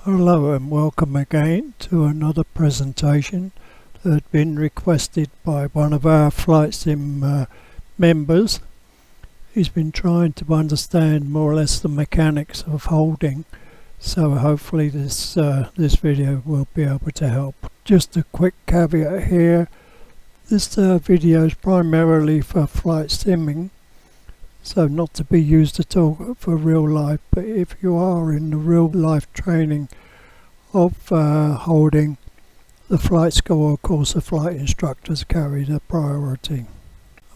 Hello and welcome again to another presentation that had been requested by one of our flight sim members. He's been trying to understand more or less the mechanics of holding, so hopefully this video will be able to help. Just a quick caveat here, this video is primarily for flight simming, so not to be used at all for real life, but if you are in the real life training of holding, the flight school, of course the flight instructors carry the priority.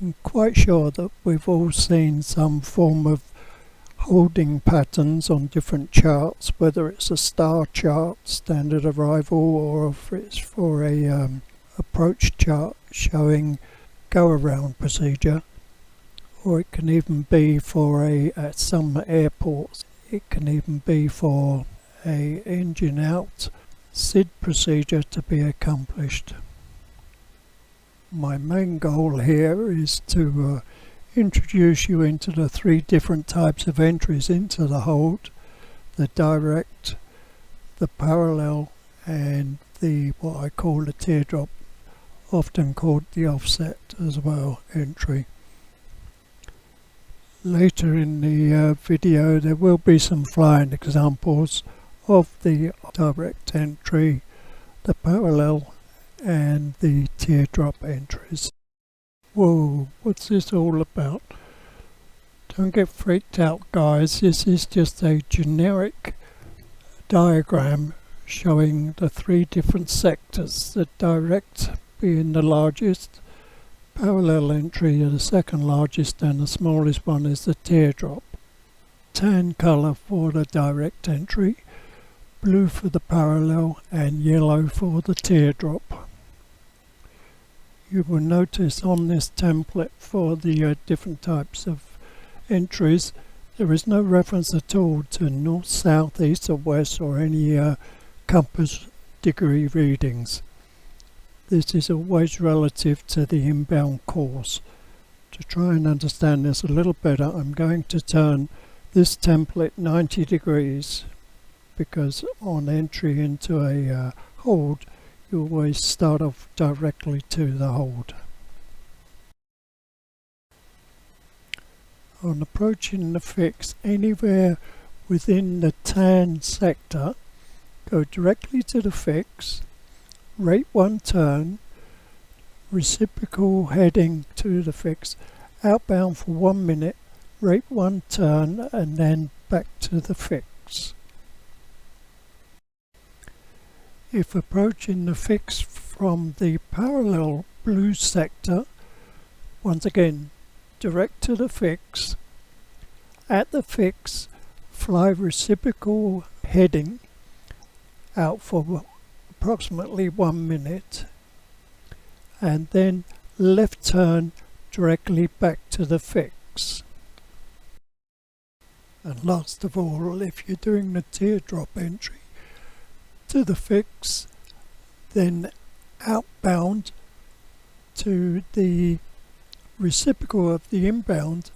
I'm quite sure that we've all seen some form of holding patterns on different charts, whether it's a star chart, standard arrival, or if it's for a approach chart showing go around procedure. Or it can even be for at some airports, it can even be for a engine out stead procedure to be accomplished. My main goal here is to introduce you into the three different types of entries into the hold: the direct, the parallel, and the what I call the teardrop, often called the offset as well, entry. Later in the video there will be some flying examples of the direct entry, the parallel, and the teardrop entries. Whoa, what's this all about? Don't get freaked out, guys. This is just a generic diagram showing the three different sectors, the direct being the largest, parallel entry are the second largest, and the smallest one is the teardrop. Tan colour for the direct entry, blue for the parallel, and yellow for the teardrop. You will notice on this template for the different types of entries there is no reference at all to north, south, east or west or any compass degree readings. This is always relative to the inbound course. To try and understand this a little better, I'm going to turn this template 90 degrees, because on entry into a hold you always start off directly to the hold. On approaching the fix, anywhere within the tan sector, go directly to the fix, rate 1 turn, reciprocal heading to the fix, outbound for 1 minute, rate 1 turn, and then back to the fix. If approaching the fix from the parallel blue sector, once again direct to the fix, at the fix fly reciprocal heading out for approximately 1 minute, and then left turn directly back to the fix. And last of all, if you're doing the teardrop entry to the fix, then outbound to the reciprocal of the inbound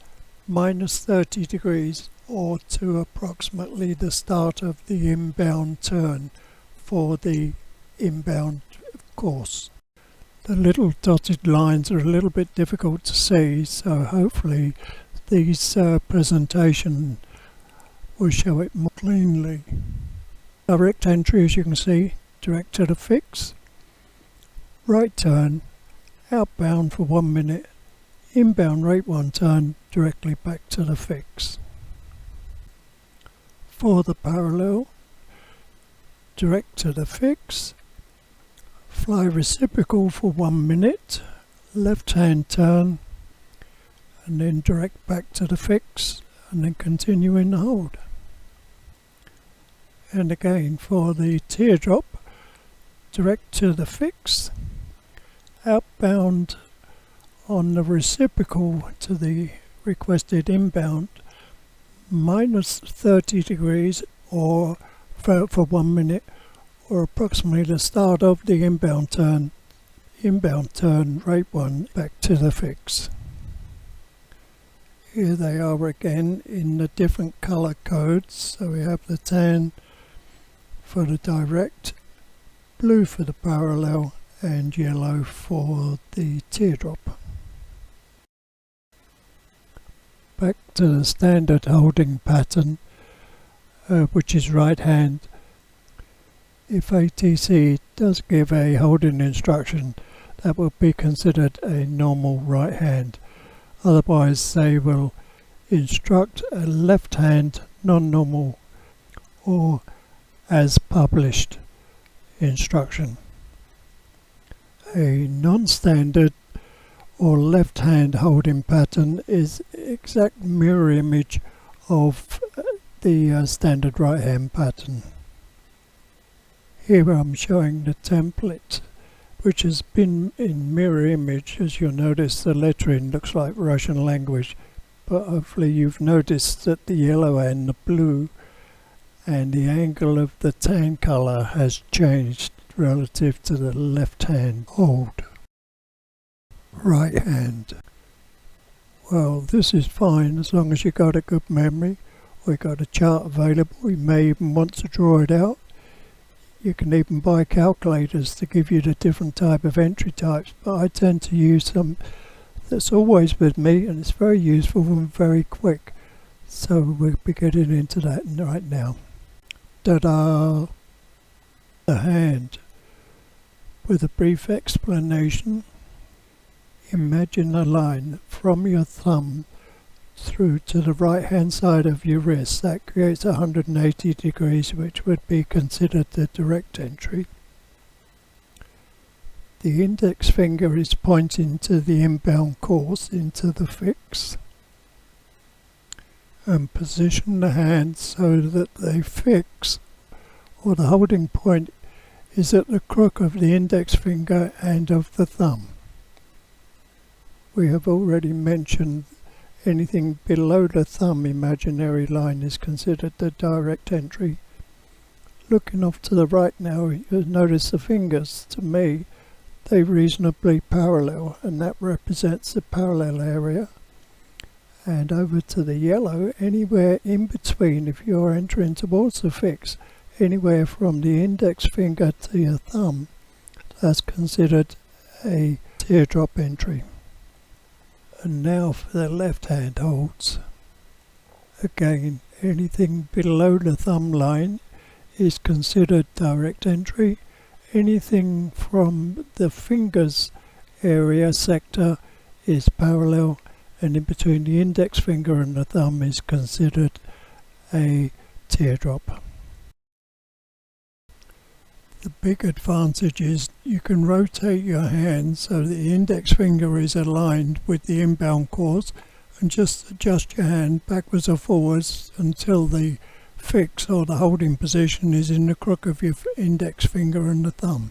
minus 30 degrees, or to approximately the start of the inbound turn for the inbound course. The little dotted lines are a little bit difficult to see, so hopefully these presentation will show it more cleanly. Direct entry, as you can see, direct to the fix, right turn, outbound for 1 minute, inbound rate 1 turn, directly back to the fix. For the parallel, direct to the fix, fly reciprocal for 1 minute, left hand turn, and then direct back to the fix, and then continue in the hold. And again for the teardrop, direct to the fix, outbound on the reciprocal to the requested inbound minus 30 degrees, or for 1 minute, or approximately the start of the inbound turn, rate 1, back to the fix. Here they are again in the different color codes. So we have the tan for the direct, blue for the parallel, and yellow for the teardrop. Back to the standard holding pattern, which is right hand. If ATC does give a holding instruction, that will be considered a normal right hand. Otherwise they will instruct a left hand non-normal or as published instruction. A non-standard or left hand holding pattern is exact mirror image of the standard right hand pattern. Here I'm showing the template, which has been in mirror image. As you'll notice, the lettering looks like Russian language, but hopefully you've noticed that the yellow and the blue and the angle of the tan colour has changed relative to the left hand hold. Right hand. Well, this is fine as long as you got a good memory. We got a chart available. You may even want to draw it out. You can even buy calculators to give you the different type of entry types, but I tend to use some that's always with me, and it's very useful and very quick. So we'll be getting into that right now. Ta-da! The hand. With a brief explanation, imagine a line from your thumb through to the right hand side of your wrist. That creates 180 degrees, which would be considered the direct entry. The index finger is pointing to the inbound course into the fix, and position the hand so that the fix or the holding point is at the crook of the index finger and of the thumb. We have already mentioned anything below the thumb imaginary line is considered the direct entry. Looking off to the right now, you'll notice the fingers, to me, they reasonably parallel, and that represents the parallel area. And over to the yellow, anywhere in between, if you're entering towards the fix, anywhere from the index finger to your thumb, that's considered a teardrop entry. And now for the left hand holds. Again, anything below the thumb line is considered direct entry. Anything from the fingers area sector is parallel, and in between the index finger and the thumb is considered a teardrop. The big advantage is you can rotate your hand so that the index finger is aligned with the inbound course, and just adjust your hand backwards or forwards until the fix or the holding position is in the crook of your index finger and the thumb.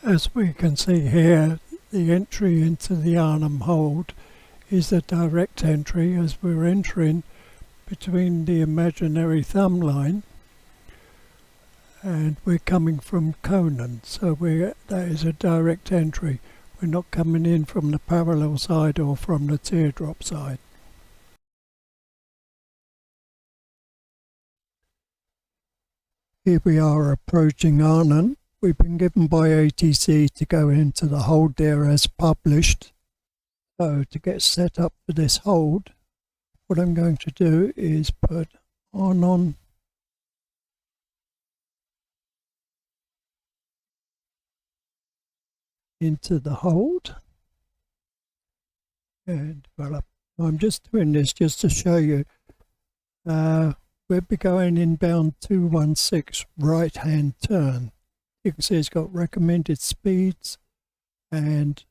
As we can see here, the entry into the Arnhem hold is a direct entry, as we're entering between the imaginary thumb line, and we're coming from Konan, so that is a direct entry. We're not coming in from the parallel side or from the teardrop side. Here we are approaching Arnhem. We've been given by ATC to go into the hold there as published. So to get set up for this hold, what I'm going to do is put on into the hold, and develop. I'm just doing this just to show you. We'll be going inbound 216 right hand turn. You can see it's got recommended speeds and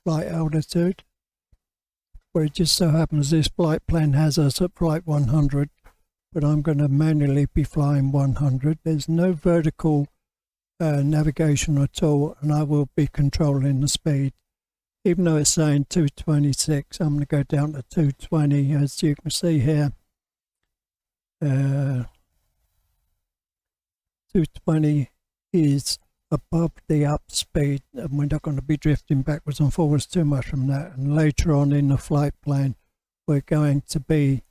flight altitude, where it just so happens this flight plan has us at flight 100, but I'm going to manually be flying 100. There's no vertical navigation at all, and I will be controlling the speed. Even though it's saying 226, I'm going to go down to 220, as you can see here. 220 is above the up speed, and we're not going to be drifting backwards and forwards too much from that. And later on in the flight plan, we're going to be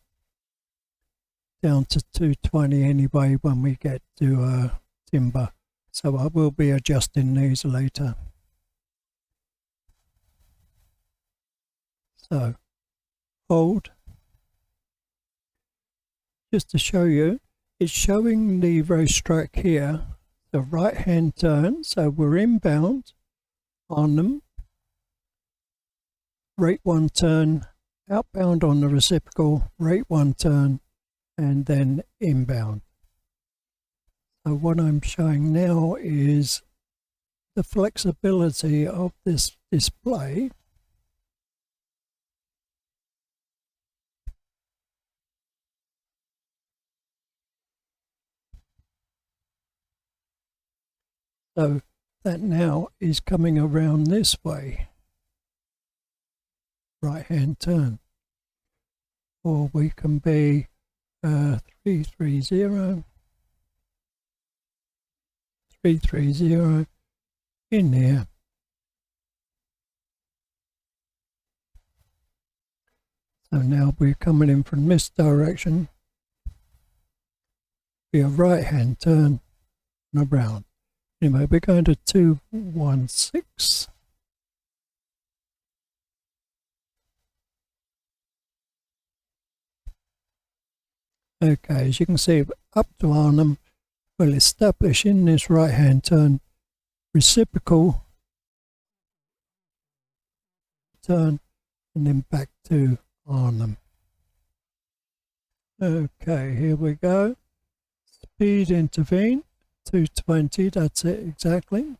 down to 220 anyway when we get to timber. So I will be adjusting these later. So hold. Just to show you, it's showing the racetrack here, the right hand turn, so we're inbound on them, rate 1 turn, outbound on the reciprocal, rate 1 turn, and then inbound. So what I'm showing now is the flexibility of this display. So that now is coming around this way, right hand turn. Or we can be 330, 330 in here. So now we're coming in from this direction, be a right hand turn and around. Anyway, we're going to 216. Okay, as you can see, up to Arnhem, we'll establish in this right hand turn, reciprocal turn, and then back to Arnhem. Okay, here we go. Speed intervene. 220, that's it exactly.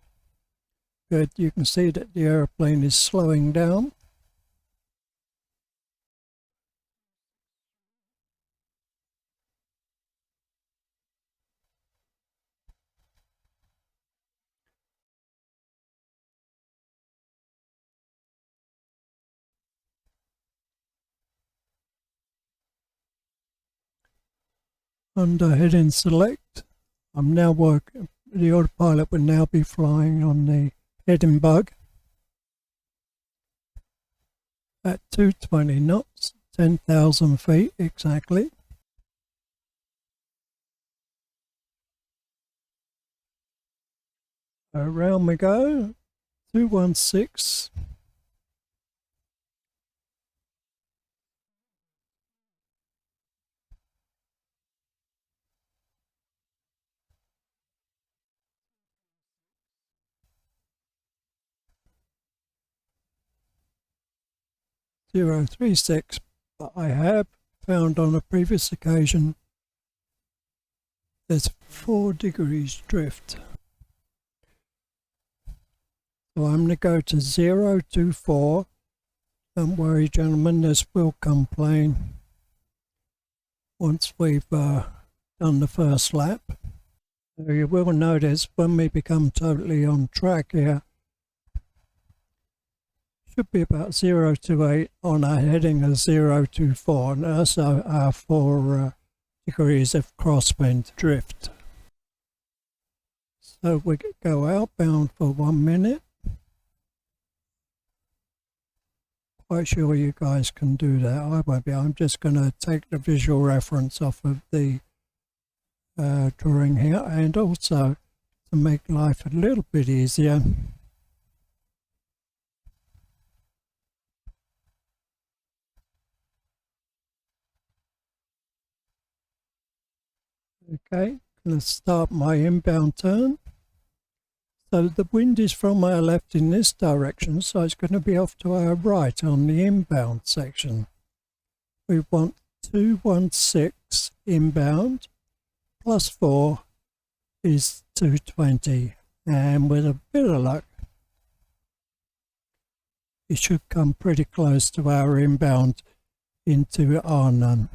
Good, you can see that the aeroplane is slowing down. Under heading select, I'm now working, the autopilot will now be flying on the heading bug at 220 knots, 10,000 feet exactly. Around we go, 216. .036, but I have found on a previous occasion there's 4 degrees drift. So I'm going to go to 024. Don't worry, gentlemen, this will come plain once we've done the first lap. So you will notice when we become totally on track here, should be about 028 on our heading of 024, and that's our 4 degrees of crosswind drift. So we go outbound for 1 minute. Quite sure you guys can do that. I won't be. I'm just going to take the visual reference off of the drawing here, and also to make life a little bit easier, okay, let's start my inbound turn. So the wind is from our left in this direction, so it's going to be off to our right on the inbound section. We want 216 inbound, plus 4 is 220, and with a bit of luck, it should come pretty close to our inbound into Arnhem.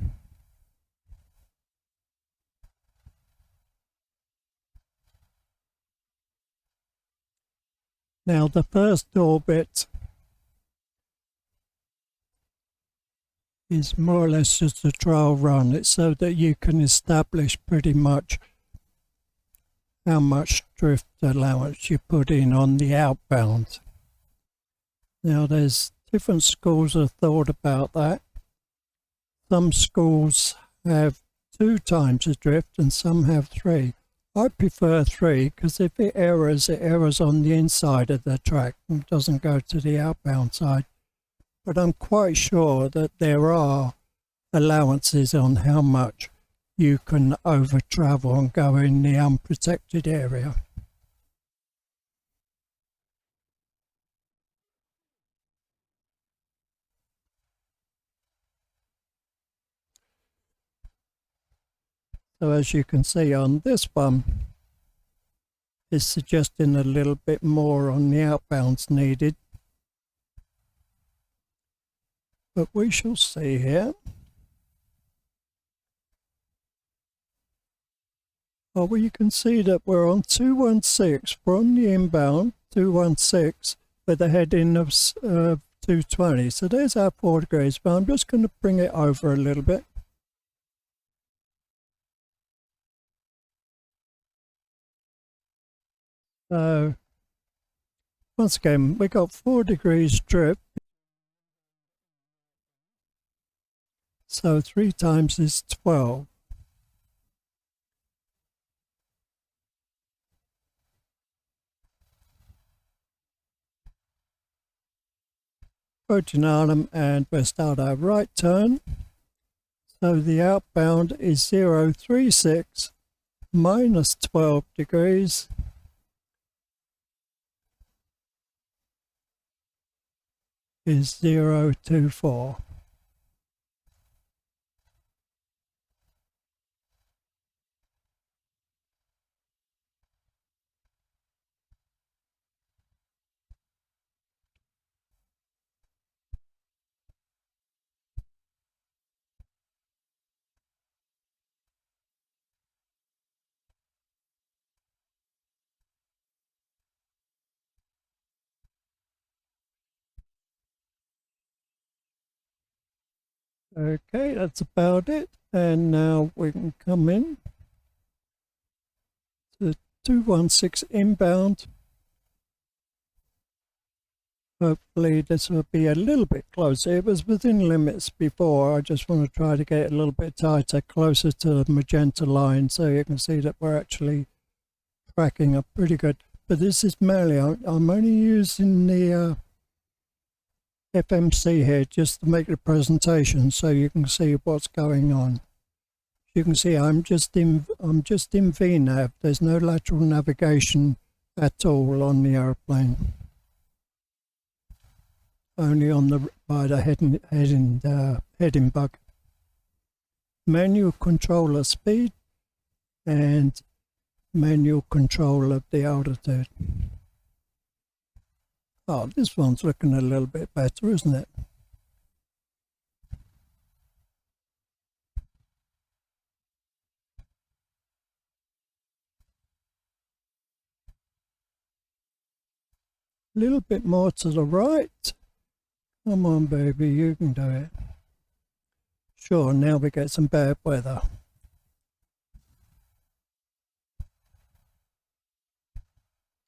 Now the first orbit is more or less just a trial run. It's so that you can establish pretty much how much drift allowance you put in on the outbound. Now there's different schools of thought about that. Some schools have 2 times the drift and some have 3. I prefer 3 because if it errors on the inside of the track and doesn't go to the outbound side. But I'm quite sure that there are allowances on how much you can over travel and go in the unprotected area. So as you can see on this one, it's suggesting a little bit more on the outbounds needed. But we shall see here. Oh, well, you can see that we're on 216. We're on the inbound, 216, with a heading of 220. So there's our 4 degrees, but I'm just going to bring it over a little bit. So once again, we got 4 degrees drift. So 3 times is 12. Approaching Arnhem, and we'll start our right turn. So the outbound is 036 minus 12 degrees is 024. Okay, that's about it. And now we can come in to 216 inbound. Hopefully this will be a little bit closer. It was within limits before. I just want to try to get it a little bit tighter, closer to the magenta line, so you can see that we're actually tracking up pretty good. But this is mainly, I'm only using the FMC here just to make the presentation so you can see what's going on. You can see I'm just in VNAV. There's no lateral navigation at all on the airplane. Only on the by the heading bug. Manual control of speed and manual control of the altitude. Oh, this one's looking a little bit better, isn't it? A little bit more to the right. Come on, baby, you can do it. Sure, now we get some bad weather.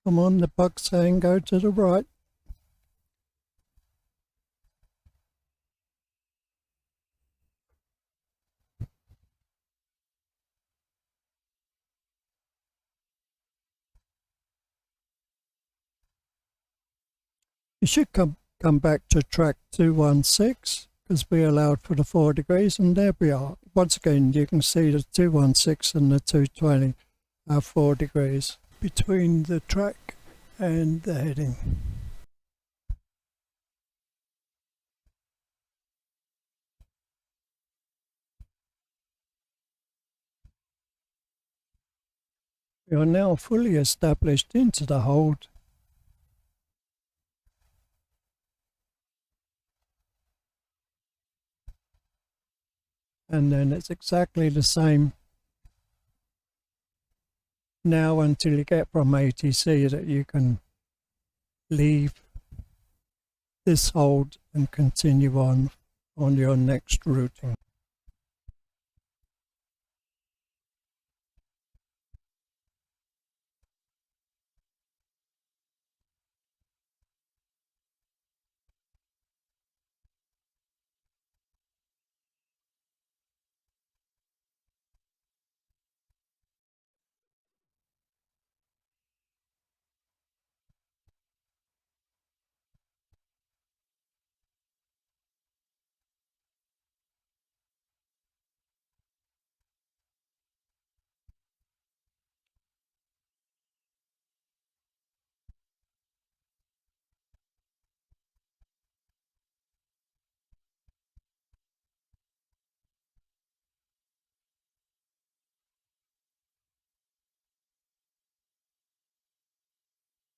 Come on, the bug's saying go to the right. You should come back to track 216 because we allowed for the 4 degrees, and there we are. Once again, you can see the 216 and the 220 are 4 degrees between the track and the heading. We are now fully established into the hold. And then it's exactly the same now until you get from ATC that you can leave this hold and continue on your next routing.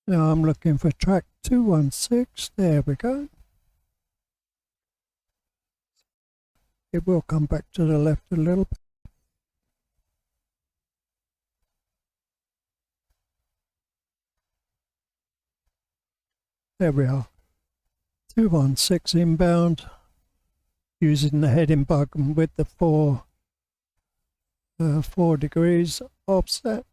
Now I'm looking for track 216. There we go. It will come back to the left a little bit. There we are. 216 inbound, using the heading button with the 4 degrees offset.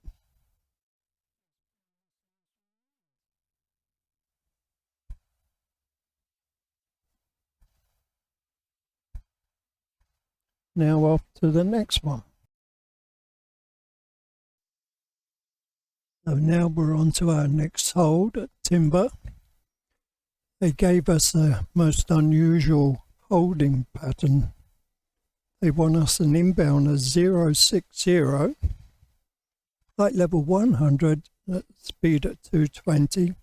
Now off to the next one. So now we're on to our next hold at Timber. They gave us a most unusual holding pattern. They want us an inbound of 060, flight level 100, at speed at 220,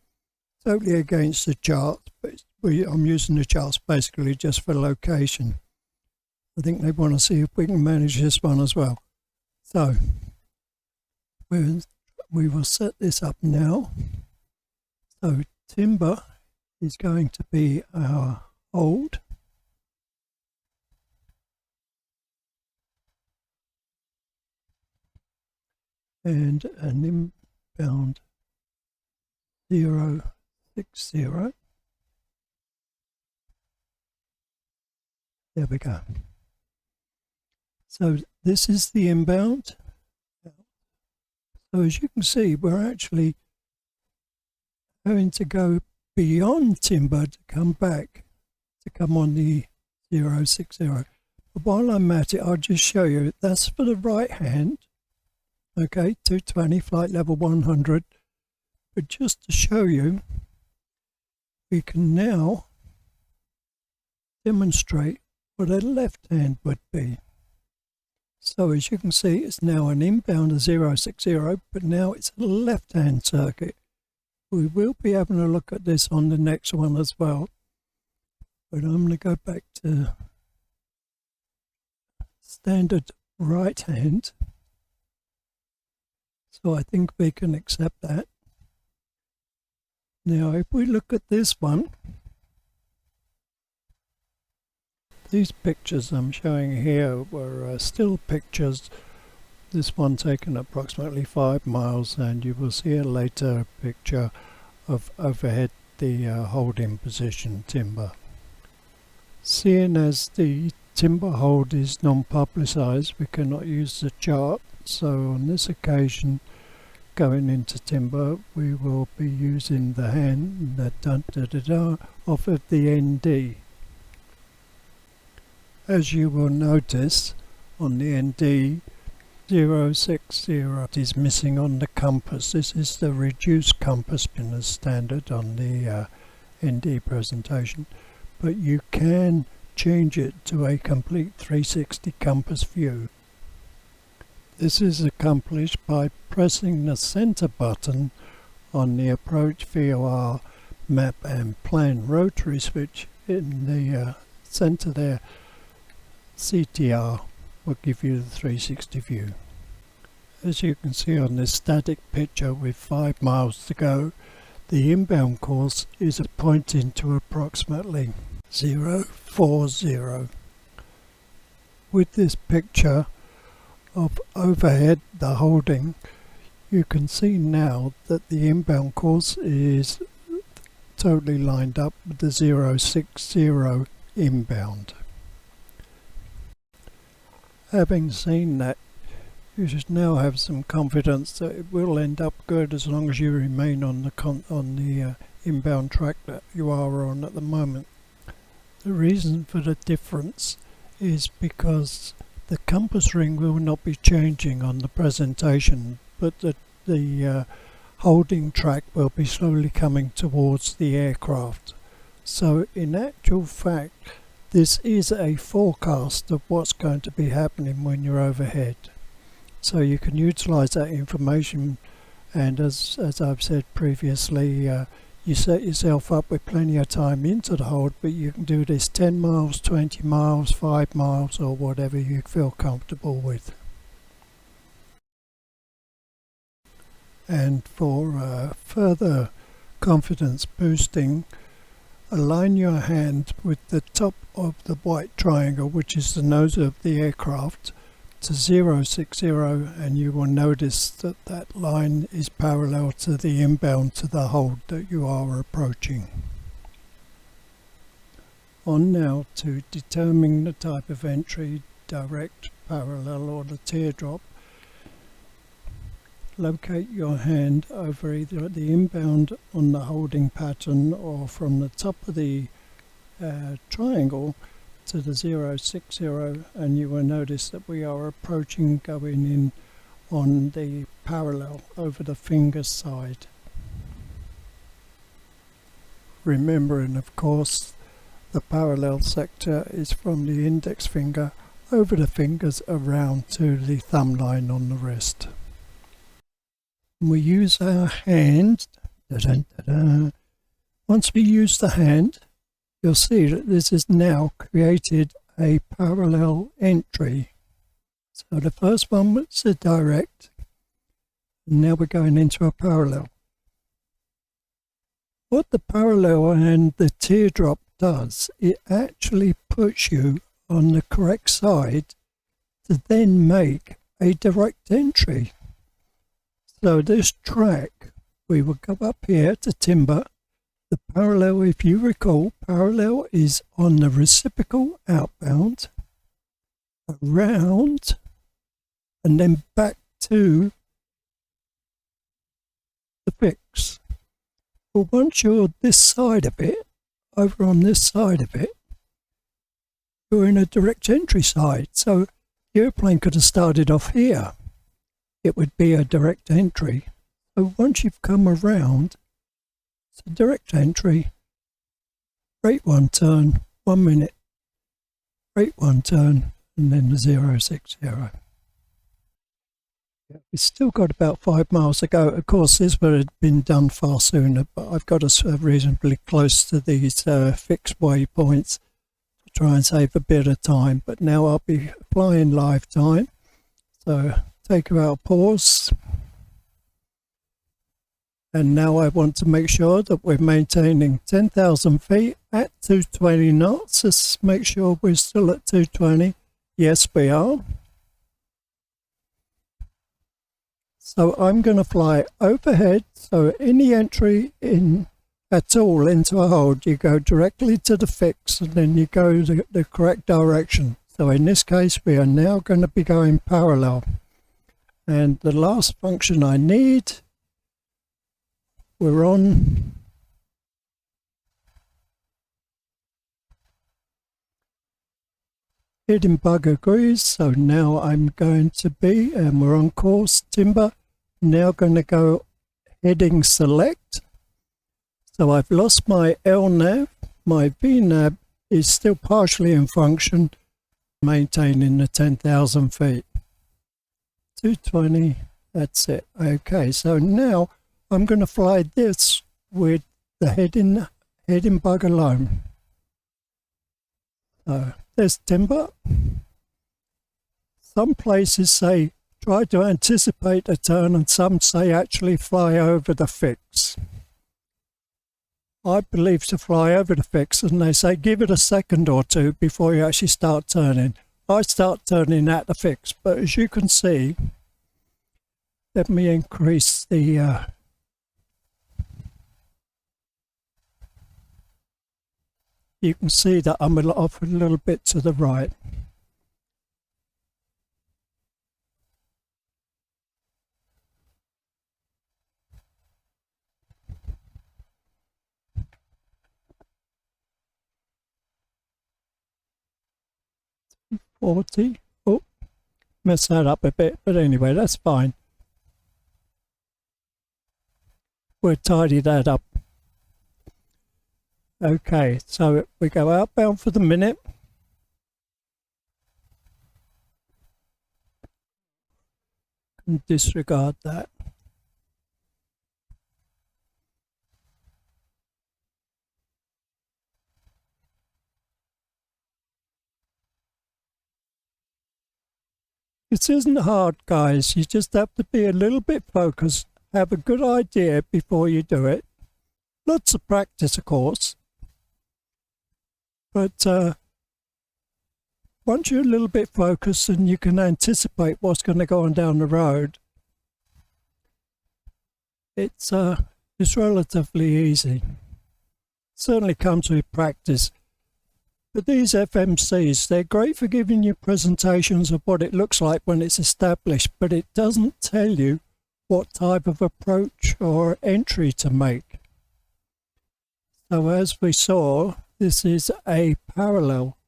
totally against the chart, but I'm using the charts basically just for location. I think they want to see if we can manage this one as well. So we will set this up now. So Timber is going to be our hold. And an inbound 060. There we go. So this is the inbound. So as you can see, we're actually having to go beyond Timber to come back, to come on the 060. But while I'm at it, I'll just show you, that's for the right hand. Okay, 220, flight level 100. But just to show you, we can now demonstrate what a left hand would be. So as you can see, it's now an inbound of 060, but now it's a left hand circuit. We will be having a look at this on the next one as well. But I'm going to go back to standard right hand. So I think we can accept that. Now if we look at this one, these pictures I'm showing here were still pictures. This one taken approximately 5 miles, and you will see a later picture of overhead the holding position Timber. Seeing as the Timber hold is non-publicised, we cannot use the chart, so on this occasion going into Timber we will be using the hand, the da-da-da-da, off of the ND. As you will notice on the ND, 060 is missing on the compass. This is the reduced compass pin as standard on the ND presentation, but you can change it to a complete 360 compass view. This is accomplished by pressing the center button on the approach VOR map and plan rotary switch in the center there. CTR will give you the 360 view. As you can see on this static picture with 5 miles to go, the inbound course is pointing to approximately 040. With this picture of overhead the holding, you can see now that the inbound course is totally lined up with the 060 inbound. Having seen that, you should now have some confidence that it will end up good as long as you remain on the inbound track that you are on at the moment. The reason for the difference is because the compass ring will not be changing on the presentation, but the holding track will be slowly coming towards the aircraft. So in actual fact, this is a forecast of what's going to be happening when you're overhead. So you can utilize that information, and as I've said previously, you set yourself up with plenty of time into the hold, but you can do this 10 miles, 20 miles, 5 miles, or whatever you feel comfortable with. And for further confidence boosting, align your hand with the top of the white triangle, which is the nose of the aircraft, to 060, and you will notice that that line is parallel to the inbound to the hold that you are approaching. On now to determine the type of entry, direct, parallel or the teardrop. Locate your hand over either at the inbound on the holding pattern or from the top of the triangle to the 060, and you will notice that we are approaching, going in on the parallel over the finger side. Remembering, of course, the parallel sector is from the index finger over the fingers around to the thumb line on the wrist. We use our hand. Once we use the hand, you'll see that this has now created a parallel entry. So the first one was a direct, and now we're going into a parallel. What the parallel and the teardrop does, it actually puts you on the correct side to then make a direct entry. So this track, we will go up here to timber. The parallel, if you recall, parallel is on the reciprocal outbound, around, and then back to the fix. Well, once you're this side of it, over on this side of it, you're in a direct entry side. So the airplane could have started off here. It would be a direct entry. So once you've come around, it's a direct entry, rate 1 turn, 1 minute, rate 1 turn, and then the 060. We've still got about 5 miles to go. Of course, this would have been done far sooner, but I've got us reasonably close to these fixed waypoints to try and save a bit of time. But now I'll be flying live time. So take our pause. And now I want to make sure that we're maintaining 10,000 feet at 220 knots. Let's make sure we're still at 220. Yes, we are. So I'm going to fly overhead. So any entry in at all into a hold, you go directly to the fix and then you go the correct direction. So in this case, we are now going to be going parallel. And the last function I need, we're on heading bug agrees, so now I'm going to be, and we're on course, timber, now going to go heading select. So I've lost my LNAV, my VNAV is still partially in function, maintaining the 10,000 feet. 220, that's it. Okay, so now I'm going to fly this with the heading bug alone. So there's timber. Some places say try to anticipate a turn, and some say actually fly over the fix. I believe to fly over the fix, and they say give it a second or two before you actually start turning. I start turning at the fix, but as you can see, let me increase the you can see that I'm off a little bit to the right. Oh, messed that up a bit, but anyway, that's fine. We'll tidy that up. Okay, so we go outbound for the minute. And disregard that. This isn't hard, guys. You just have to be a little bit focused, have a good idea before you do it. Lots of practice, of course, but once you're a little bit focused and you can anticipate what's going to go on down the road, it's relatively easy. Certainly comes with practice. But these FMCs, they're great for giving you presentations of what it looks like when it's established, but it doesn't tell you what type of approach or entry to make. So as we saw, this is a parallel.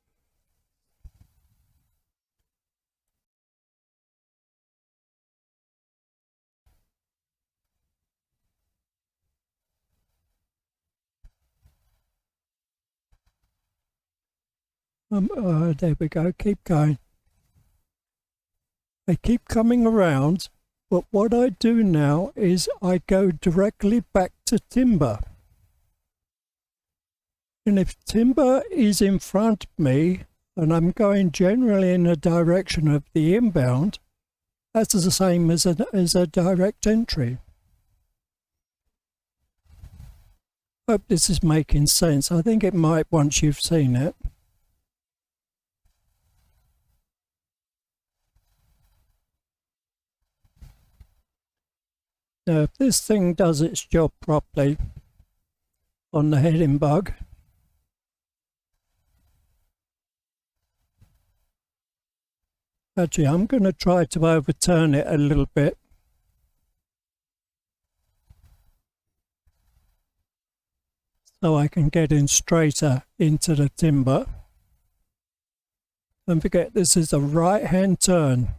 There we go, keep going. They keep coming around, but what I do now is I go directly back to timber. And if timber is in front of me, and I'm going generally in the direction of the inbound, that's the same as a direct entry. Hope this is making sense. I think it might once you've seen it. Now, if this thing does its job properly on the heading bug, actually, I'm going to try to overturn it a little bit. So I can get in straighter into the timber. Don't forget, this is a right-hand turn.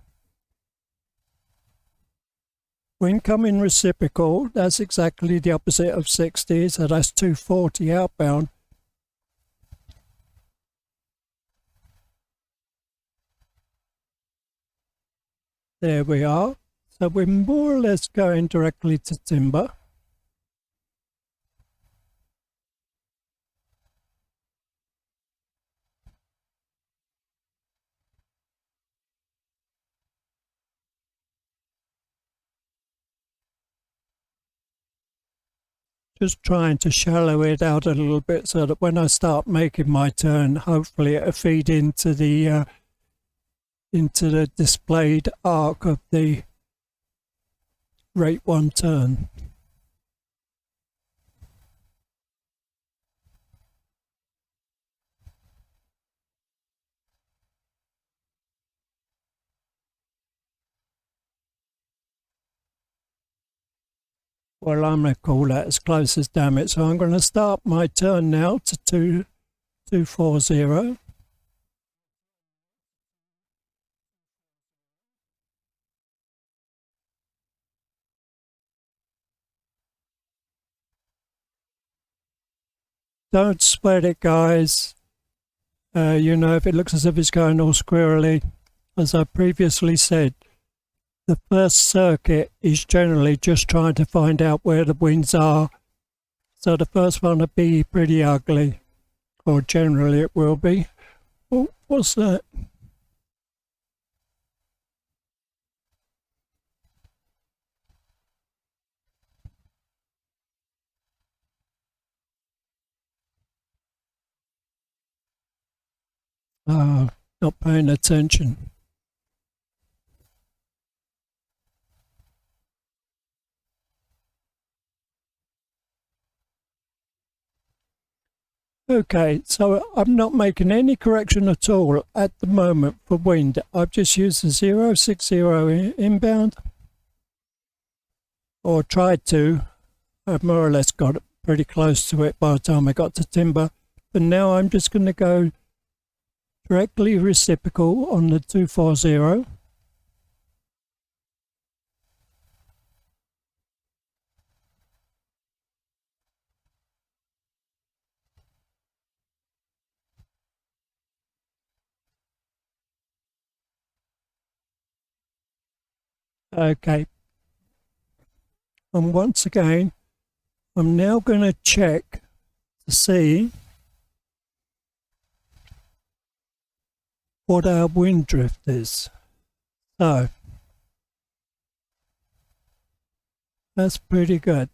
When coming reciprocal, that's exactly the opposite of 60, so that's 240 outbound. There we are. So we're more or less going directly to timber. Just trying to shallow it out a little bit so that when I start making my turn, hopefully it'll feed into the displayed arc of the rate 1 turn. Well, I'm going to call that as close as damn it. So I'm going to start my turn now to 240. Don't sweat it, guys. You know, if it looks as if it's going all squirrely, as I previously said, the first circuit is generally just trying to find out where the winds are. So the first one will be pretty ugly, or generally it will be. Oh, what's that? Oh, not paying attention. Okay, so I'm not making any correction at all at the moment for wind. I've just used the 060 inbound, or tried to. I've more or less got pretty close to it by the time I got to timber. But now I'm just going to go directly reciprocal on the 240. Okay. And once again, I'm now going to check to see what our wind drift is. So that's pretty good.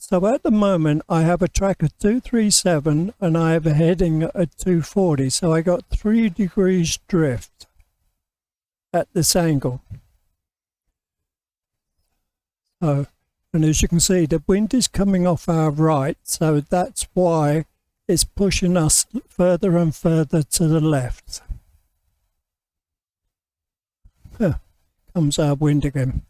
So at the moment I have a track of 237 and I have a heading at 240. So I got 3 degrees drift at this angle. So, and as you can see, the wind is coming off our right, so that's why it's pushing us further and further to the left. Comes our wind again.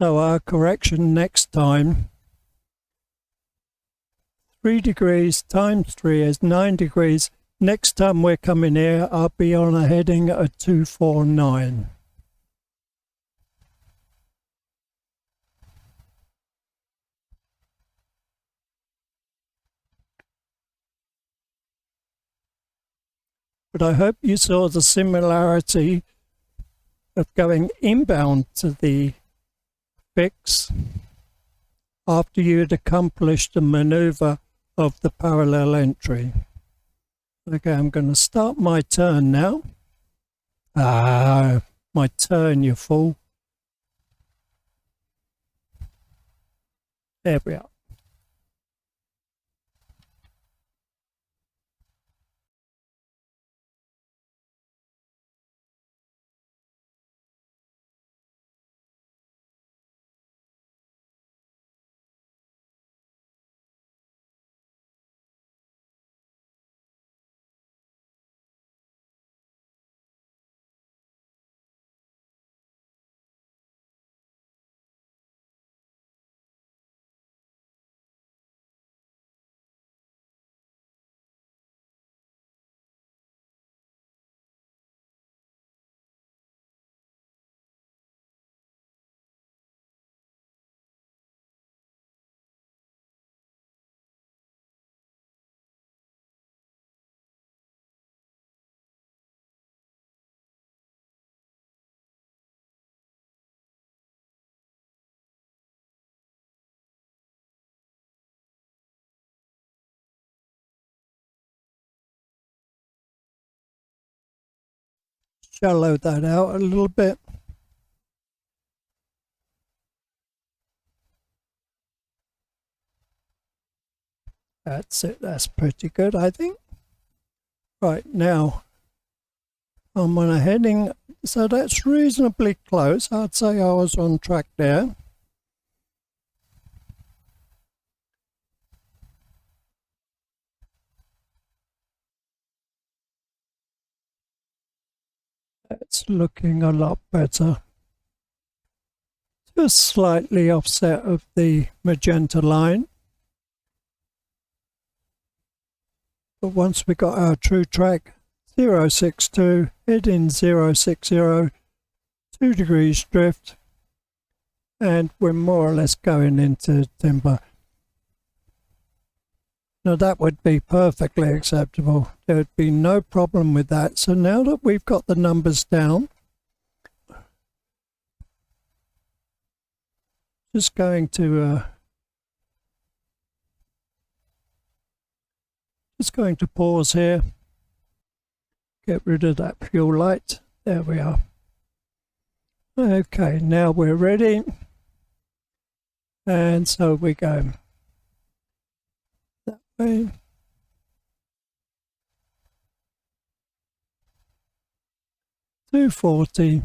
So our correction next time, 3 degrees times 3 is 9 degrees. Next time we're coming here, I'll be on a heading at 249. But I hope you saw the similarity of going inbound to the fix after you'd accomplished the maneuver of the parallel entry. Okay, I'm going to start my turn now. My turn, you fool. There we are. Shallow that out a little bit. That's it, that's pretty good, I think. Right, now I'm on a heading, so that's reasonably close. I'd say I was on track there. It's looking a lot better. Just slightly offset of the magenta line. But once we got our true track, 062, heading 060, 2 degrees drift, and we're more or less going into timber. Now that would be perfectly acceptable. There would be no problem with that. So now that we've got the numbers down, just going to pause here, get rid of that fuel light. There we are. Okay, now we're ready, and so we go that way. $240.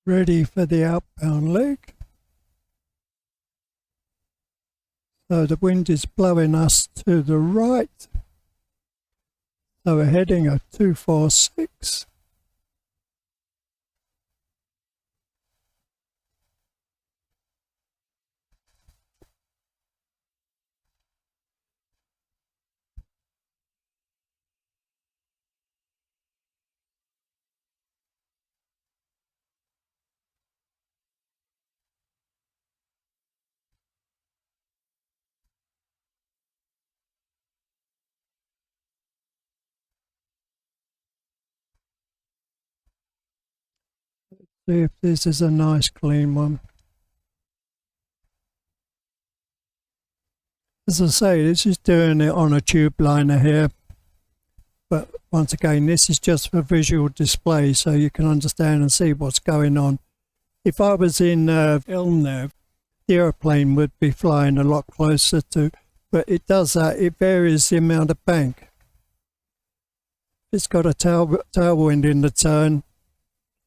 Ready for the outbound leg. So the wind is blowing us to the right. So we're heading at 246. See if this is a nice clean one. As I say, this is doing it on a tube liner here, but once again, this is just for visual display so you can understand and see what's going on. If I was in film now, the aeroplane would be flying a lot closer to, but it does that, it varies the amount of bank. If it's got a tailwind in the turn,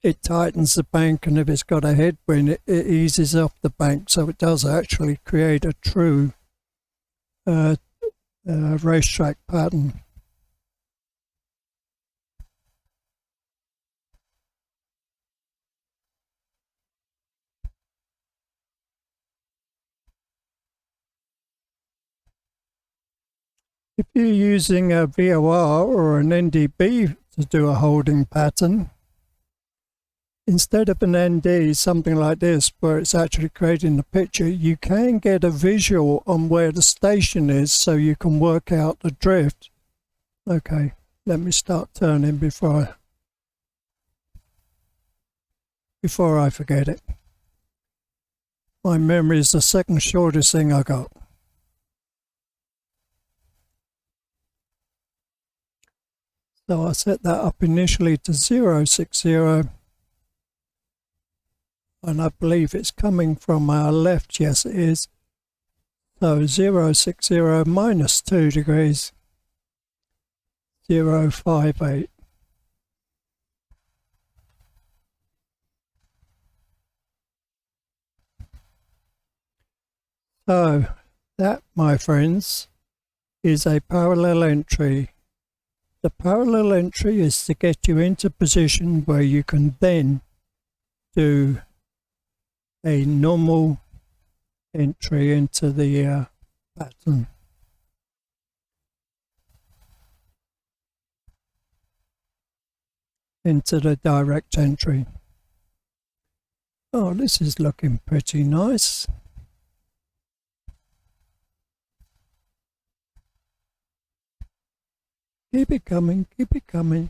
it tightens the bank, and if it's got a headwind, it eases off the bank, so it does actually create a true racetrack pattern. If you're using a VOR or an NDB to do a holding pattern, instead of an ND, something like this, where it's actually creating the picture, you can get a visual on where the station is so you can work out the drift. Okay, let me start turning before I forget it. My memory is the second shortest thing I got. So I set that up initially to 060, and I believe it's coming from our left. Yes, it is. So 060 minus 2 degrees, 058. So that, my friends, is a parallel entry. The parallel entry is to get you into position where you can then do a normal entry into the pattern. Into the direct entry. Oh, this is looking pretty nice. Keep it coming, keep it coming.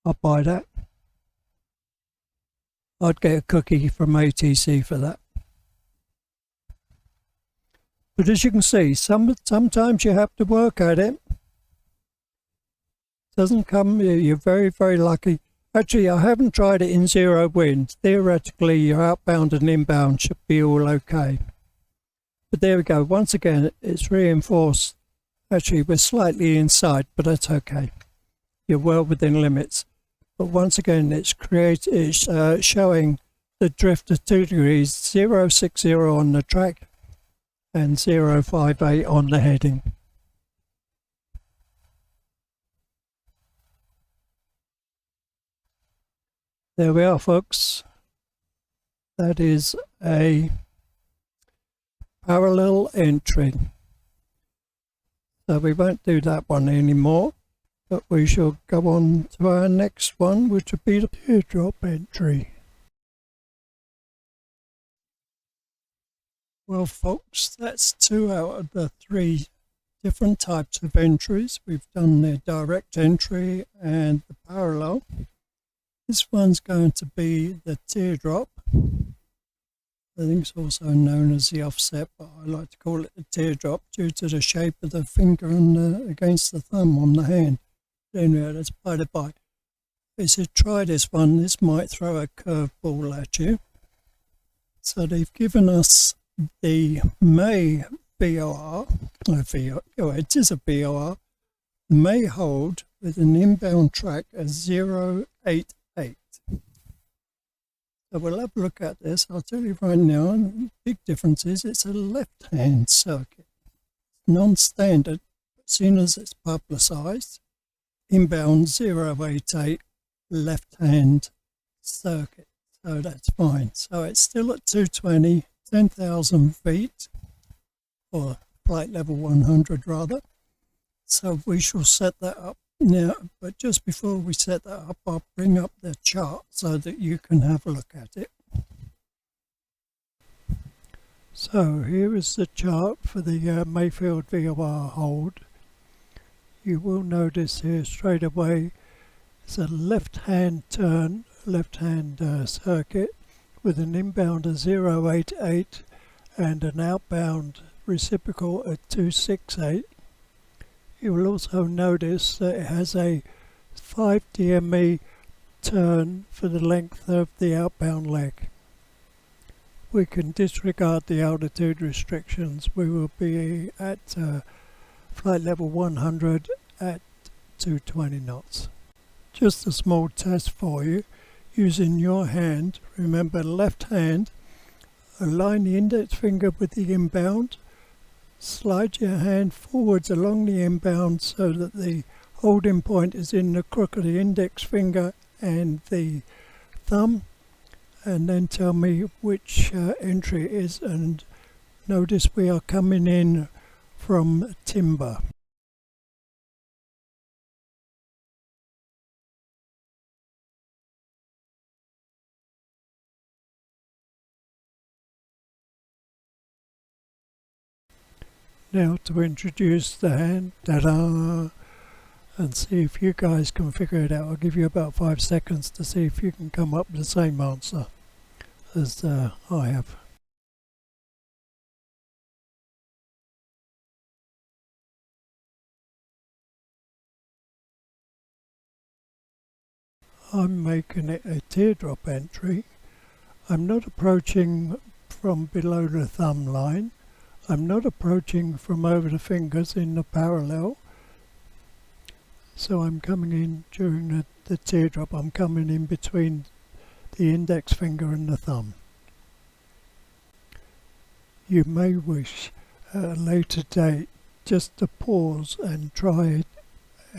I'll buy that. I'd get a cookie from ATC for that. But as you can see, sometimes you have to work at it. Doesn't come, you're very, very lucky. Actually, I haven't tried it in zero wind. Theoretically, your outbound and inbound should be all okay. But there we go. Once again, it's reinforced. Actually, we're slightly inside, but that's okay. You're well within limits. But once again, it's showing the drift of 2 degrees, 060 on the track and 058 on the heading. There we are, folks. That is a parallel entry. So we won't do that one anymore, but we shall go on to our next one, which would be the teardrop entry. Well, folks, that's 2 out of the 3 different types of entries. We've done the direct entry and the parallel. This one's going to be the teardrop. I think it's also known as the offset, but I like to call it the teardrop due to the shape of the finger and against the thumb on the hand. Anyway, that's by the by. They said try this one, this might throw a curveball at you. So they've given us the May VOR, it is a VOR, the May hold with an inbound track of 088. So we'll have a look at this. I'll tell you right now, the big difference is it's a left-hand circuit. Non-standard, as soon as it's publicised, inbound 088 left-hand circuit. So that's fine. So it's still at 220, 10,000 feet, or flight level 100 rather. So we shall set that up now, but just before we set that up, I'll bring up the chart so that you can have a look at it. So here is the chart for the Mayfield VOR hold. you will notice here straight away it's a left-hand turn, left-hand circuit with an inbound of 088 and an outbound reciprocal at 268. You will also notice that it has a 5 DME turn for the length of the outbound leg. We can disregard the altitude restrictions. We will be at flight level 100 at 220 knots. Just a small test for you. Using your hand, remember left hand, align the index finger with the inbound, slide your hand forwards along the inbound so that the holding point is in the crook of the index finger and the thumb, and then tell me which entry it is, and notice we are coming in from timber. Now to introduce the hand, ta-da, and see if you guys can figure it out. I'll give you about 5 seconds to see if you can come up with the same answer as I have. I'm making it a teardrop entry. I'm not approaching from below the thumb line. I'm not approaching from over the fingers in the parallel. So I'm coming in during the teardrop. I'm coming in between the index finger and the thumb. You may wish at a later date just to pause and try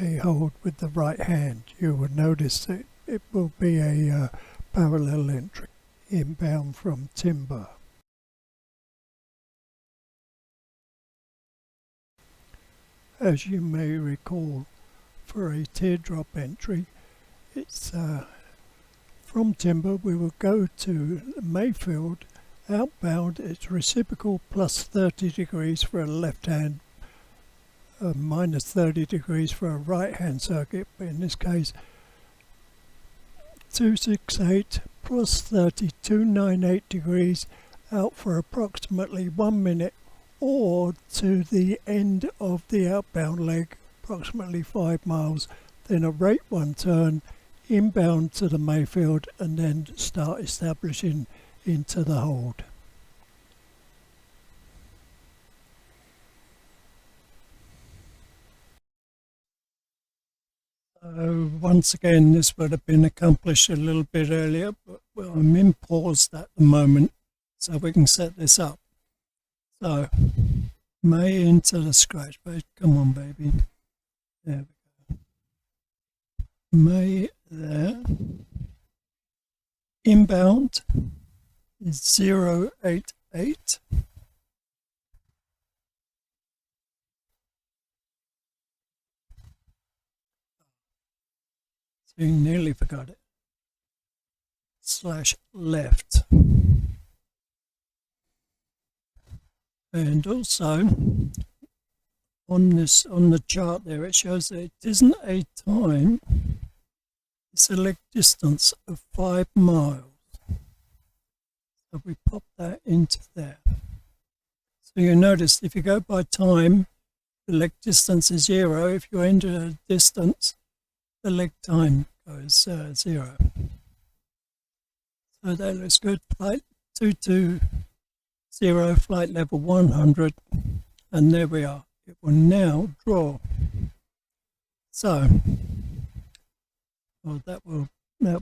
a hold with the right hand. You will notice that it will be a parallel entry inbound from timber. As you may recall, for a teardrop entry, it's from timber. We will go to Mayfield. Outbound, it's reciprocal plus 30 degrees for a left hand, minus 30 degrees for a right hand circuit, but in this case 268 plus 30, 298 degrees out for approximately 1 minute, or to the end of the outbound leg, approximately 5 miles, then a rate 1 turn inbound to the Mayfield, and then start establishing into the hold. Once again, this would have been accomplished a little bit earlier, but well, I'm in pause at the moment, so we can set this up. So, May into the scratch page. Come on, baby. There we go. May there. Inbound is 088. So you nearly forgot it. / left. And also on the chart there, it shows that it isn't a time, it's a leg distance of 5 miles. So we pop that into there. So you notice if you go by time, the leg distance is 0. If you enter a distance, the leg time goes 0. So that looks good. Flight 220, flight level 100, and there we are. It will now draw. So, well, that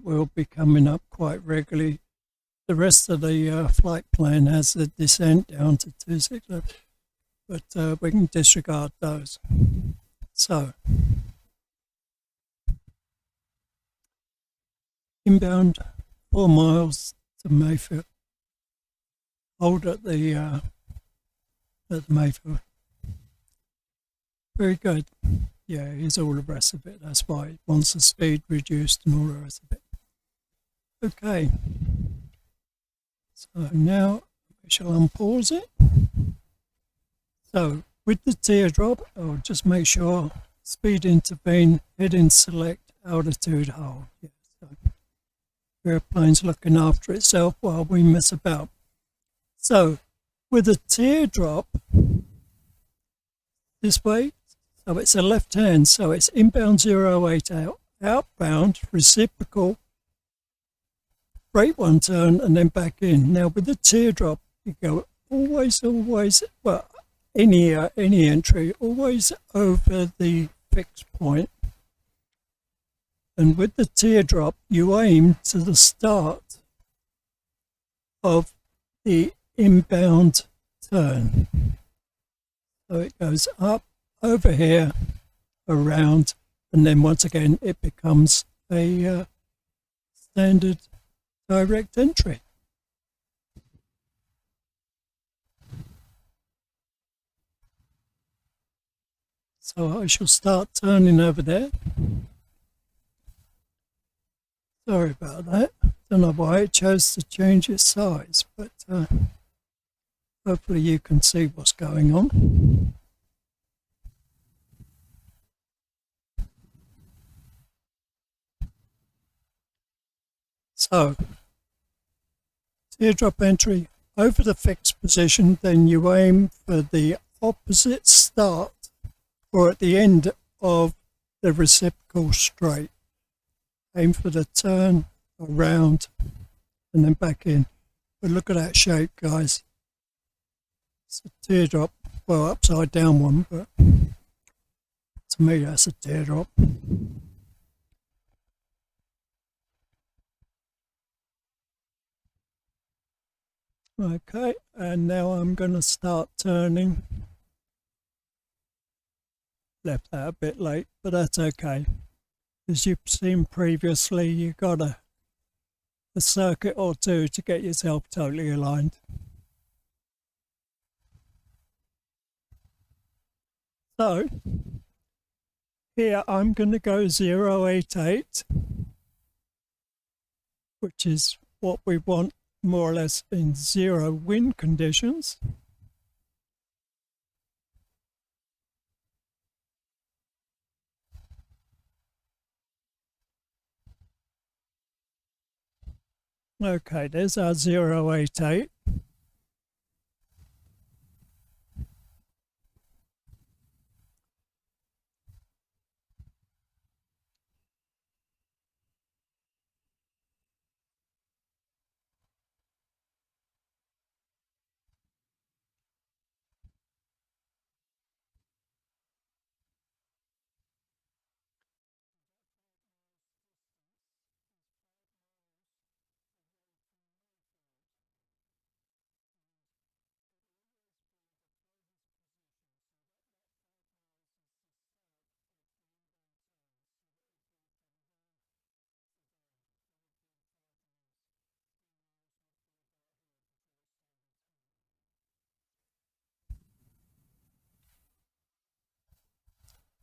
will be coming up quite regularly. The rest of the flight plan has a descent down to 260, but we can disregard those. So, inbound 4 miles to Mayfield. Hold at the Mayfield. Very good. Yeah, here's all the rest of it. That's why it wants the speed reduced and all the rest of it. Okay. So now we shall unpause it. So with the teardrop, I'll just make sure speed intervene, heading select, altitude hold. Yeah, so airplane's looking after itself while we mess about. So with a teardrop this way, so it's a left hand, so it's inbound 08 out, outbound, reciprocal, brake one turn and then back in. Now with the teardrop, you go always, well, any entry, always over the fixed point. And with the teardrop, you aim to the start of the inbound turn. So it goes up, over here, around, and then once again it becomes a standard direct entry. So I shall start turning over there. Sorry about that. Don't know why it chose to change its size, but hopefully you can see what's going on. So, teardrop entry over the fixed position, then you aim for the opposite start or at the end of the reciprocal straight. Aim for the turn, around, and then back in. But look at that shape, guys. It's a teardrop, well, upside down one, but to me that's a teardrop. Okay, and now I'm going to start turning. Left that a bit late, but that's okay. As you've seen previously, you got a circuit or two to get yourself totally aligned. So here I'm going to go 088, which is what we want more or less in zero wind conditions. Okay, there's our 088.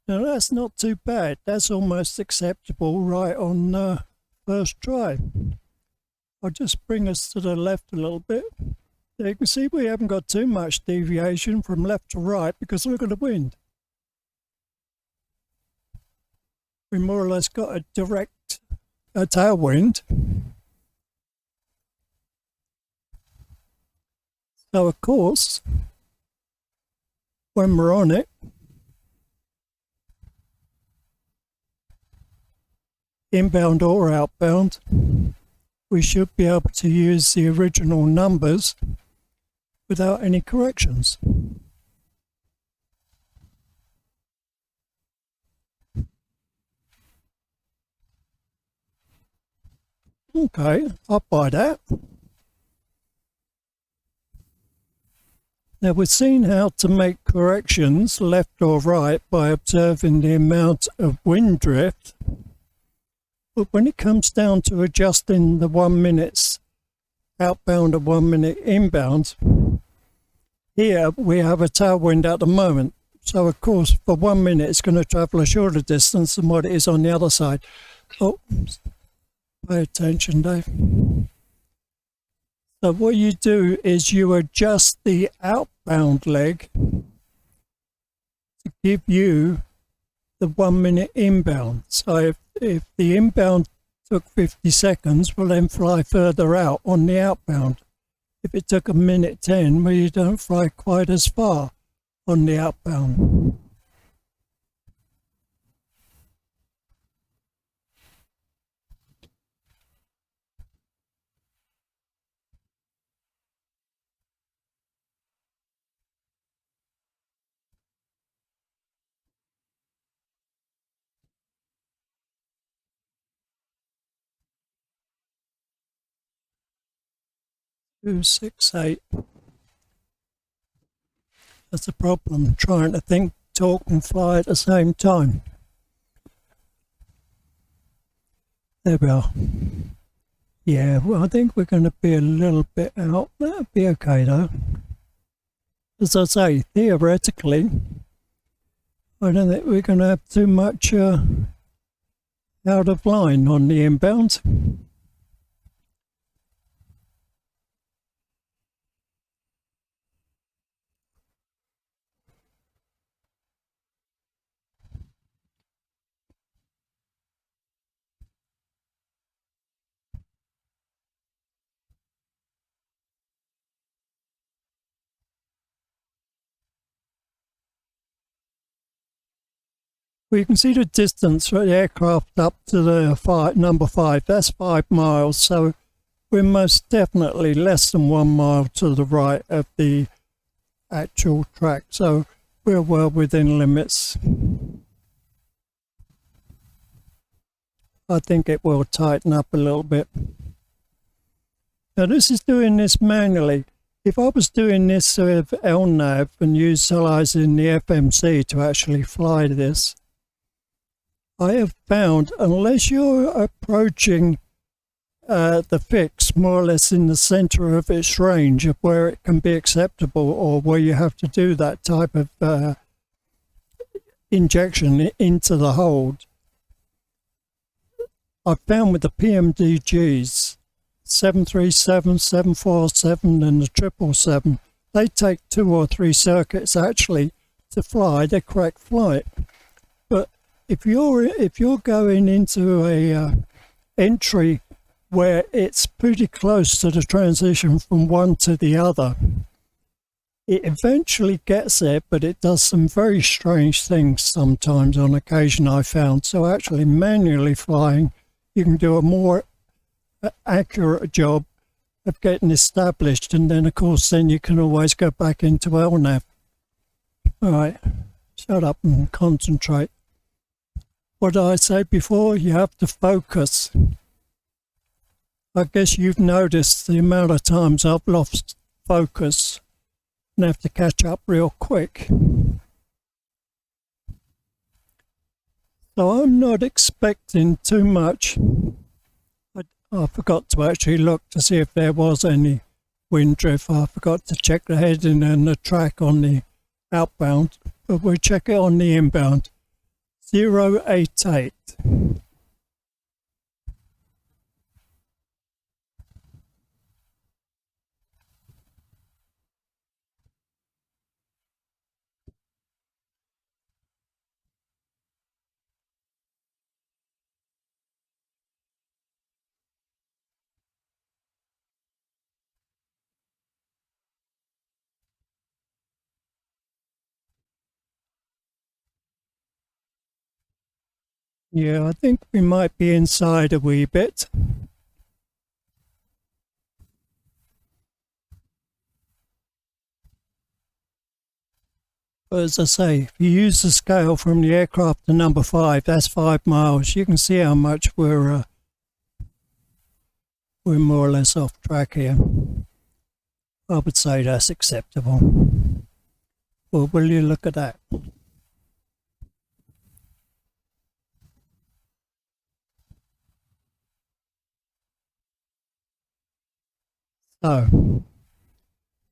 Now that's not too bad. That's almost acceptable right on first try. I'll just bring us to the left a little bit. You can see we haven't got too much deviation from left to right because look at the wind. We more or less got a direct tailwind. So of course, when we're on it, inbound or outbound, we should be able to use the original numbers without any corrections. Okay, I'll buy that. Now we've seen how to make corrections left or right by observing the amount of wind drift. But when it comes down to adjusting the 1 minute outbound and 1 minute inbound, here we have a tailwind at the moment. So of course for 1 minute it's going to travel a shorter distance than what it is on the other side. Oh, pay attention, Dave. So what you do is you adjust the outbound leg to give you the 1 minute inbound. So if the inbound took 50 seconds, we'll then fly further out on the outbound. If it took 1:10, well, you don't fly quite as far on the outbound. Two, 6, 8. That's a problem, trying to think, talk and fly at the same time. There we are. Yeah, well, I think we're going to be a little bit out. That'll be okay though. As I say, theoretically, I don't think we're going to have too much out of line on the inbound. We can see the distance for the aircraft up to the number 5. That's 5 miles, so we're most definitely less than 1 mile to the right of the actual track, so we're well within limits. I think it will tighten up a little bit. Now this is doing this manually. If I was doing this with LNAV and utilising the FMC to actually fly this, I have found, unless you're approaching the fix more or less in the centre of its range of where it can be acceptable, or where you have to do that type of injection into the hold, I've found with the PMDGs, 737, 747 and the 777, they take 2 or 3 circuits actually to fly the correct flight. But if you're going into a entry where it's pretty close to the transition from one to the other, it eventually gets there, but it does some very strange things sometimes on occasion, I found. So actually manually flying, you can do a more accurate job of getting established, and then of course then you can always go back into LNAV. All right, shut up and concentrate. What did I say before? You have to focus. I guess you've noticed the amount of times I've lost focus and have to catch up real quick. So I'm not expecting too much. I forgot to actually look to see if there was any wind drift. I forgot to check the heading and the track on the outbound, but we'll check it on the inbound. 088. Yeah, I think we might be inside a wee bit. But as I say, if you use the scale from the aircraft to number 5, that's 5 miles. You can see how much we're more or less off track here. I would say that's acceptable. Well, will you look at that? So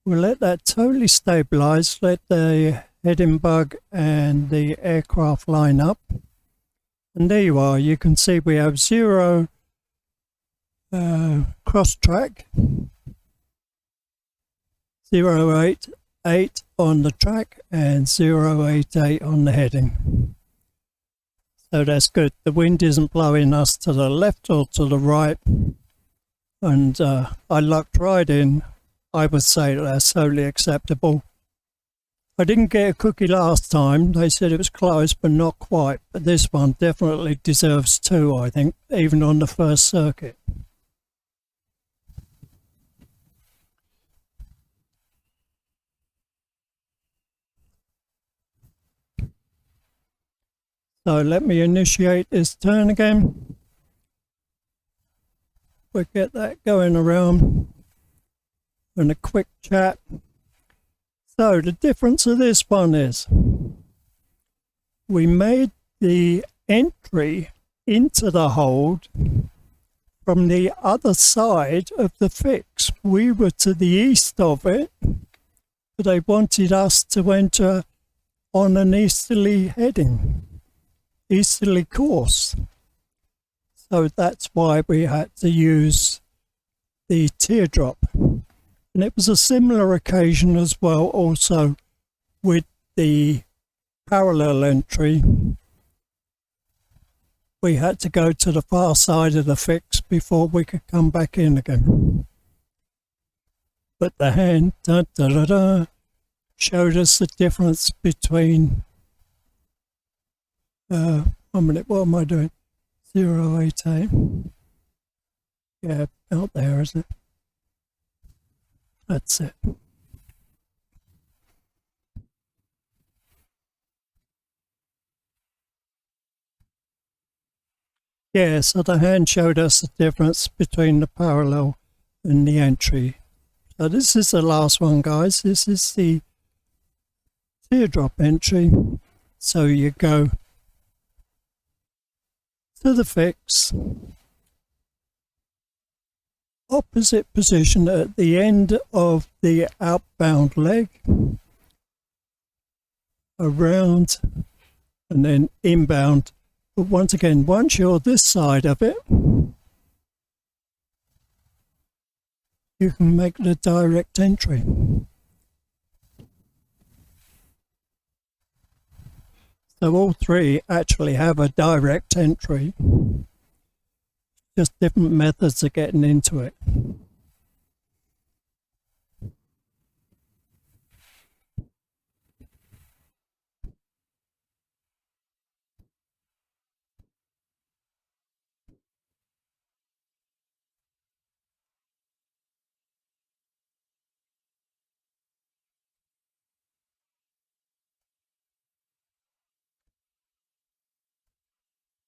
we'll let that totally stabilize, let the heading bug and the aircraft line up. And there you are. You can see we have 0 cross track, 088 on the track and 088 on the heading. So that's good. The wind isn't blowing us to the left or to the right. And I lucked right in. I would say that's totally acceptable. I didn't get a cookie last time. They said it was close, but not quite. But this one definitely deserves 2, I think, even on the first circuit. So let me initiate this turn again. We'll get that going around. And a quick chat. So the difference of this one is we made the entry into the hold from the other side of the fix. We were to the east of it, but they wanted us to enter on an easterly course. So that's why we had to use the teardrop. And it was a similar occasion as well, also with the parallel entry. We had to go to the far side of the fix before we could come back in again. But the hand showed us the difference between, 1 minute, what am I doing? 088. Yeah, out there, isn't it? That's it. Yeah, so the hand showed us the difference between the parallel and the entry. So this is the last one, guys. This is the teardrop entry. So you go to the fix, opposite position at the end of the outbound leg, around and then inbound. But once again, once you're this side of it, you can make the direct entry. So all 3 actually have a direct entry. Just different methods of getting into it.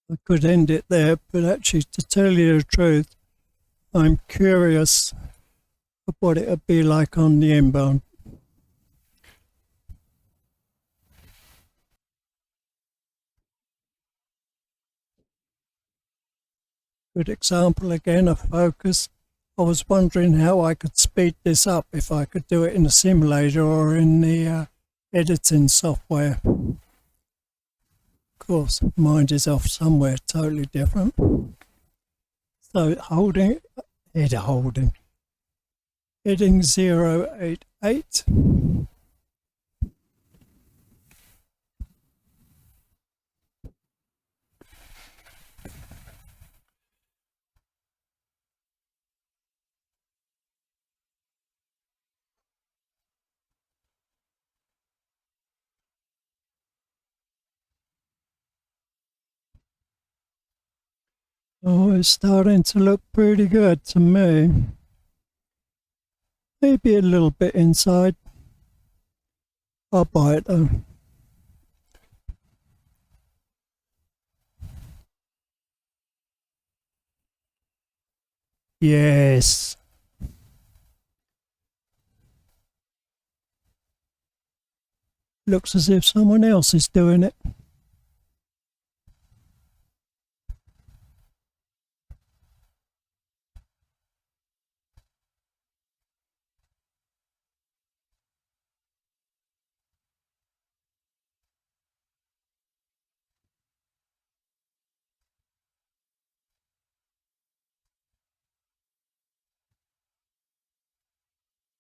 I could end it there, but actually, to tell you the truth, I'm curious of what it would be like on the inbound. Good example again of focus. I was wondering how I could speed this up, if I could do it in a simulator or in the editing software. Of course, mind is off somewhere totally different. So heading 088. Oh, it's starting to look pretty good to me. Maybe a little bit inside. I'll buy it though. Yes. Looks as if someone else is doing it.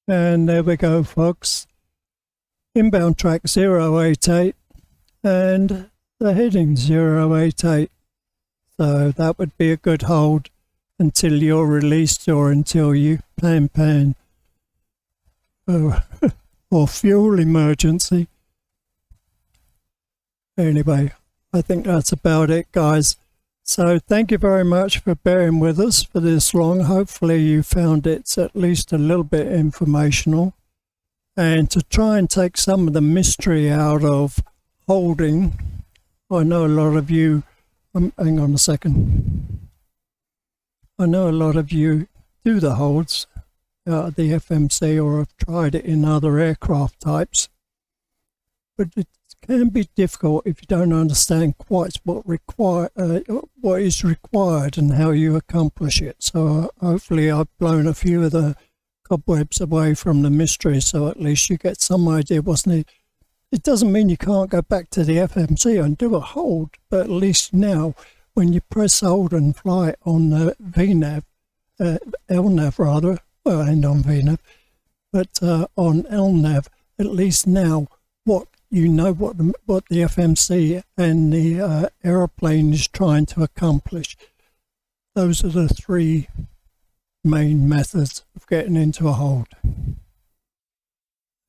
And there we go, folks. Inbound track 088 and the heading 088. So that would be a good hold until you're released or until you pan or fuel emergency. Anyway, I think that's about it, guys. So thank you very much for bearing with us for this long. Hopefully you found it at least a little bit informational. And to try and take some of the mystery out of holding, I know a lot of you, hang on a second. I know a lot of you do the holds out of the FMC or have tried it in other aircraft types. But it can be difficult if you don't understand quite what is required and how you accomplish it. So hopefully I've blown a few of the cobwebs away from the mystery, so at least you get some idea what's needed. It doesn't mean you can't go back to the FMC and do a hold, but at least now when you press hold and fly on the VNAV, LNAV rather, well, and on VNAV, but on LNAV, at least now what the FMC and the aeroplane is trying to accomplish. Those are the three main methods of getting into a hold.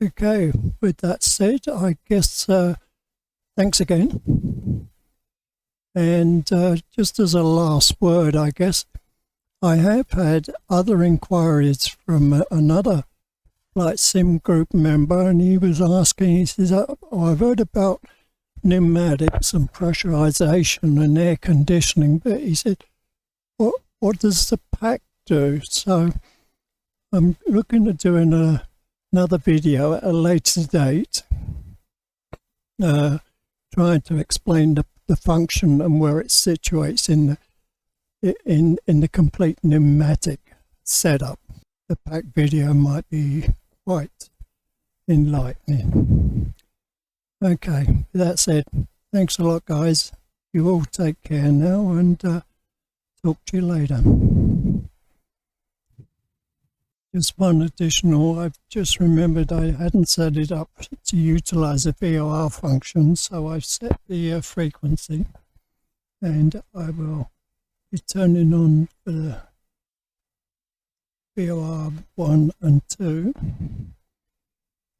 Okay, with that said, I guess thanks again. And just as a last word, I guess, I have had other inquiries from another flight sim group member, and he was asking, he says, I've heard about pneumatics and pressurization and air conditioning, but he said, what does the pack do? So I'm looking at doing another video at a later date, trying to explain the function and where it situates in the complete pneumatic setup. The pack video might be quite enlightening. Okay, with that said, thanks a lot, guys. You all take care now, and talk to you later. Just one additional, I've just remembered I hadn't set it up to utilize the VOR function, so I've set the frequency, and I will be turning on for the VOR 1 and 2,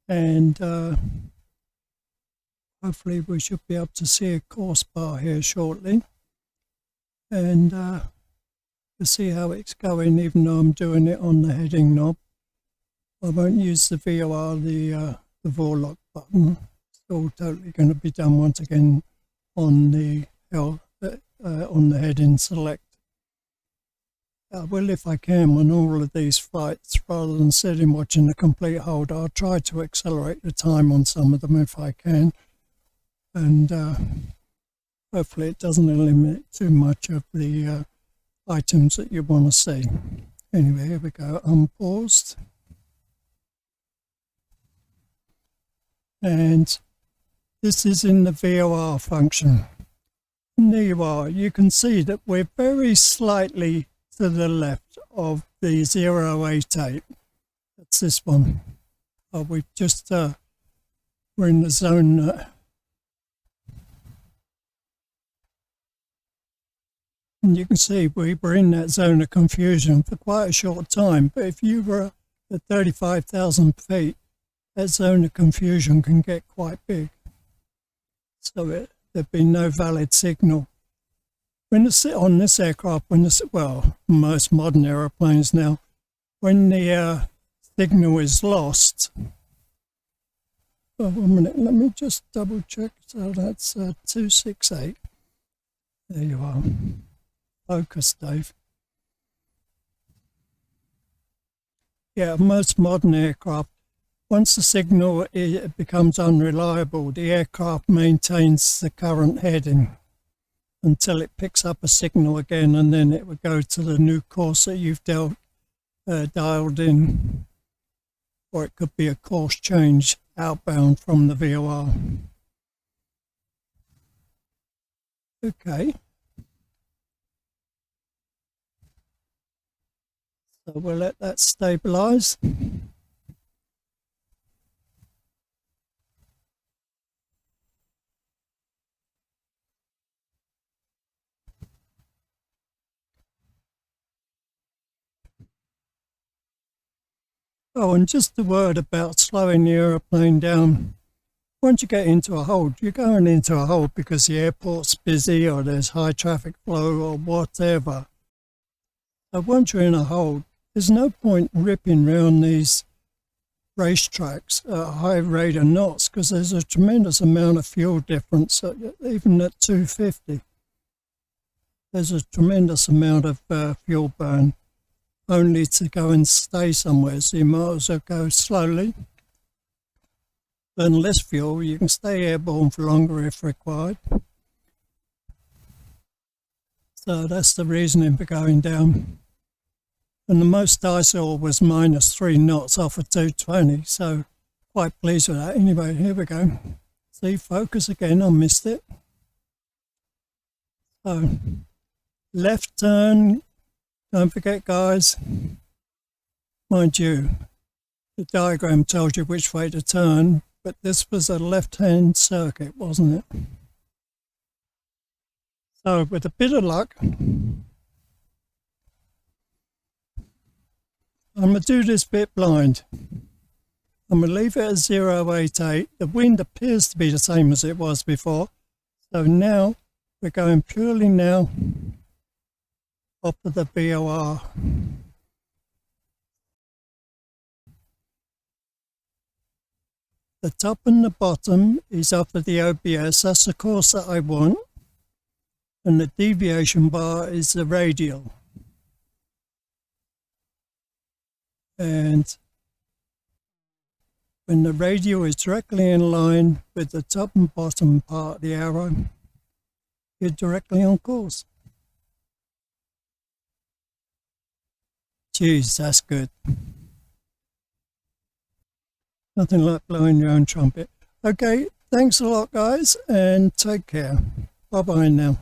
and hopefully we should be able to see a course bar here shortly, and to see how it's going, even though I'm doing it on the heading knob. I won't use the VOR, the Vorlock button. It's all totally going to be done once again on the heading select. I will, if I can, on all of these flights, rather than sitting watching the complete hold, I'll try to accelerate the time on some of them if I can, and hopefully it doesn't eliminate too much of the items that you want to see. Anyway, here we go, unpaused. And this is in the VOR function. And there you are. You can see that we're very slightly to the left of the 088. That's this one. We've just, we're in the zone and you can see we were in that zone of confusion for quite a short time, but if you were at 35,000 feet, that zone of confusion can get quite big. So there'd be no valid signal. On this aircraft, most modern aeroplanes now, when the signal is lost, oh, 1 minute, let me just double check. So that's 268. There you are. Focus, Dave. Yeah, most modern aircraft, once the signal becomes unreliable, the aircraft maintains the current heading until it picks up a signal again, and then it would go to the new course that you've dialed in, or it could be a course change outbound from the VOR. Okay. So we'll let that stabilize. Oh, and just a word about slowing the aeroplane down. Once you get into a hold, you're going into a hold because the airport's busy or there's high traffic flow or whatever. So once you're in a hold, there's no point ripping round these racetracks at a high rate of knots because there's a tremendous amount of fuel difference, even at 250. There's a tremendous amount of fuel burn only to go and stay somewhere, so you might as well go slowly. Burn less fuel, you can stay airborne for longer if required. So that's the reasoning for going down. And the most I saw was -3 knots off of 220, so quite pleased with that. Anyway, here we go. See, focus again, I missed it. So, left turn, don't forget guys, mind you, the diagram tells you which way to turn, but this was a left-hand circuit, wasn't it? So with a bit of luck, I'm going to do this bit blind. I'm going to leave it at 088. The wind appears to be the same as it was before. So now we're going purely now up to the VOR. The top and the bottom is up to the OBS. That's the course that I want. And the deviation bar is the radial. And when the radial is directly in line with the top and bottom part of the arrow, you're directly on course. Geez, that's good. Nothing like blowing your own trumpet. Okay, thanks a lot guys and take care. Bye bye now.